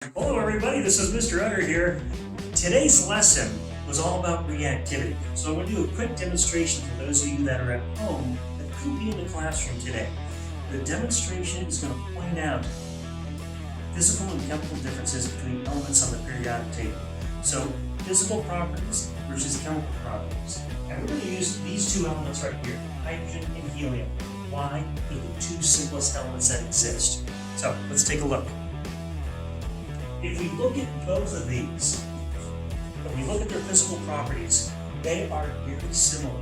Hello everybody, this is Mr. Utter here. Today's lesson was all about reactivity. So I'm going to do a quick demonstration for those of you that are at home that couldn't be in the classroom today. The demonstration is going to point out physical and chemical differences between elements on the periodic table. So physical properties versus chemical properties. And we're going to use these two elements right here, hydrogen and helium. Why? They're the two simplest elements that exist. So let's take a look. If we look at both of these, and we look at their physical properties, they are very similar.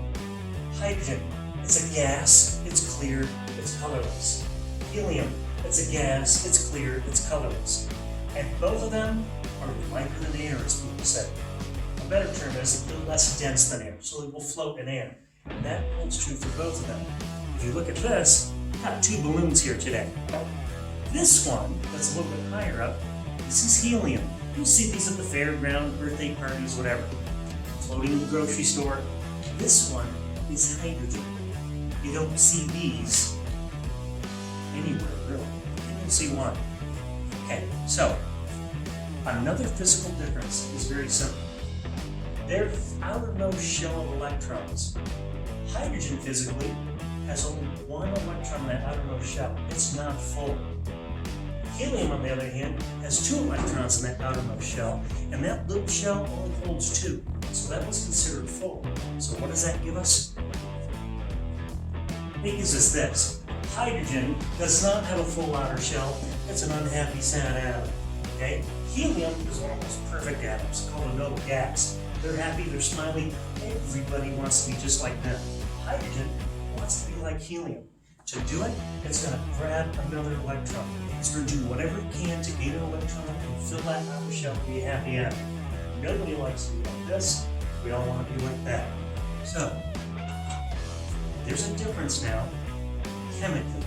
Hydrogen, it's a gas, it's clear, it's colorless. Helium, it's a gas, it's clear, it's colorless. And both of them are lighter than air, as people say. A better term is they're less dense than air, so they will float in air. And that holds true for both of them. If you look at this, I've got two balloons here today. This one, that's a little bit higher up, this is helium. You see these at the fairground, birthday parties, whatever. Floating in the grocery store. This one is hydrogen. You don't see these anywhere, really. You don't see one. Okay, so another physical difference is very simple. Their outermost shell of electrons. Hydrogen physically has only one electron in that outermost shell. It's not full. Helium, on the other hand, has two electrons in that outermost shell, and that little shell only holds two. So that was considered full. So what does that give us? It gives us this. Hydrogen does not have a full outer shell. It's an unhappy sad atom. Okay? Helium is one of those perfect atoms, called a noble gas. They're happy, they're smiling. Everybody wants to be just like them. Hydrogen wants to be like helium. To do it, it's going to grab another electron. It's going to do whatever it can to gain an electron and fill that outer shell to be a happy atom. Nobody likes to be like this. We all want to be like that. So, there's a difference now, chemically.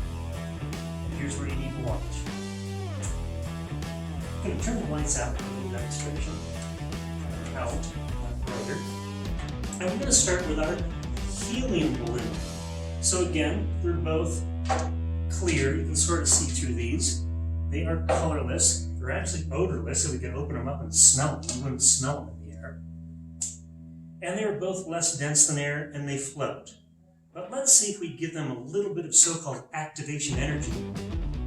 And here's where you need to watch. I'm going to turn the lights out for a little demonstration. Out, not brighter. And we're going to start with our helium balloon. So again, they're both clear. You can sort of see through these. They are colorless. They're actually odorless, so we can open them up and smell them. You wouldn't smell them in the air. And they are both less dense than air, and they float. But let's see if we give them a little bit of so-called activation energy,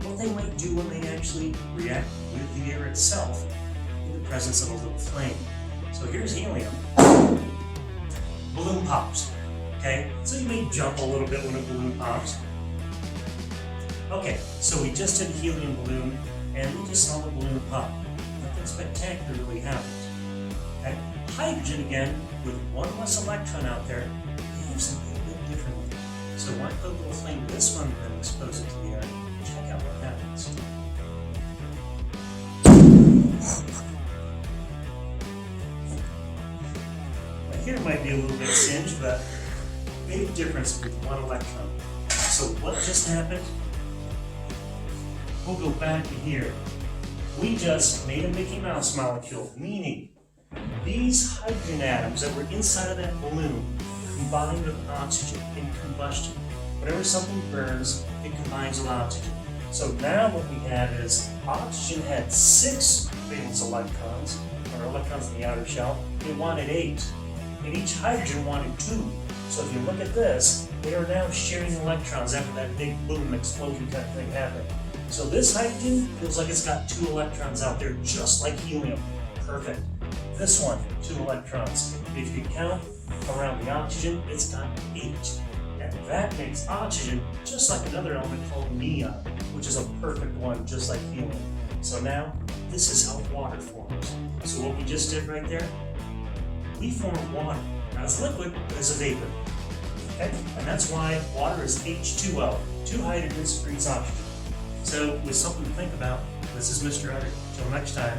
what they might do when they actually react with the air itself in the presence of a little flame. So here's helium. Balloon pops. Okay, so you may jump a little bit when a balloon pops. Okay, so we just did a helium balloon, and we just saw the balloon pop. Nothing spectacular really happens. Okay, hydrogen again, with one less electron out there, behaves a little bit differently. So why put a little flame to this one and expose it to the air? Check out what happens. Now here might be a little bit singed, but big difference with one electron. So what just happened? We'll go back to here. We just made a Mickey Mouse molecule, meaning these hydrogen atoms that were inside of that balloon combined with oxygen in combustion. Whenever something burns, it combines with oxygen. So now what we have is oxygen had 6 valence electrons, or electrons in the outer shell. It wanted 8. And each hydrogen wanted 2. So if you look at this, they are now sharing electrons after that big boom explosion kind of thing happened. So this hydrogen feels like it's got 2 electrons out there, just like helium. Perfect. This one, 2 electrons. If you count around the oxygen, it's got 8. And that makes oxygen just like another element called neon, which is a perfect one, just like helium. So now, this is how water forms. So what we just did right there, we formed water. Not as liquid, but as a vapor. Okay? And that's why water is H2O. 2 hydrogens for each oxygen. So with something to think about, this is Mr. Utter. Till next time,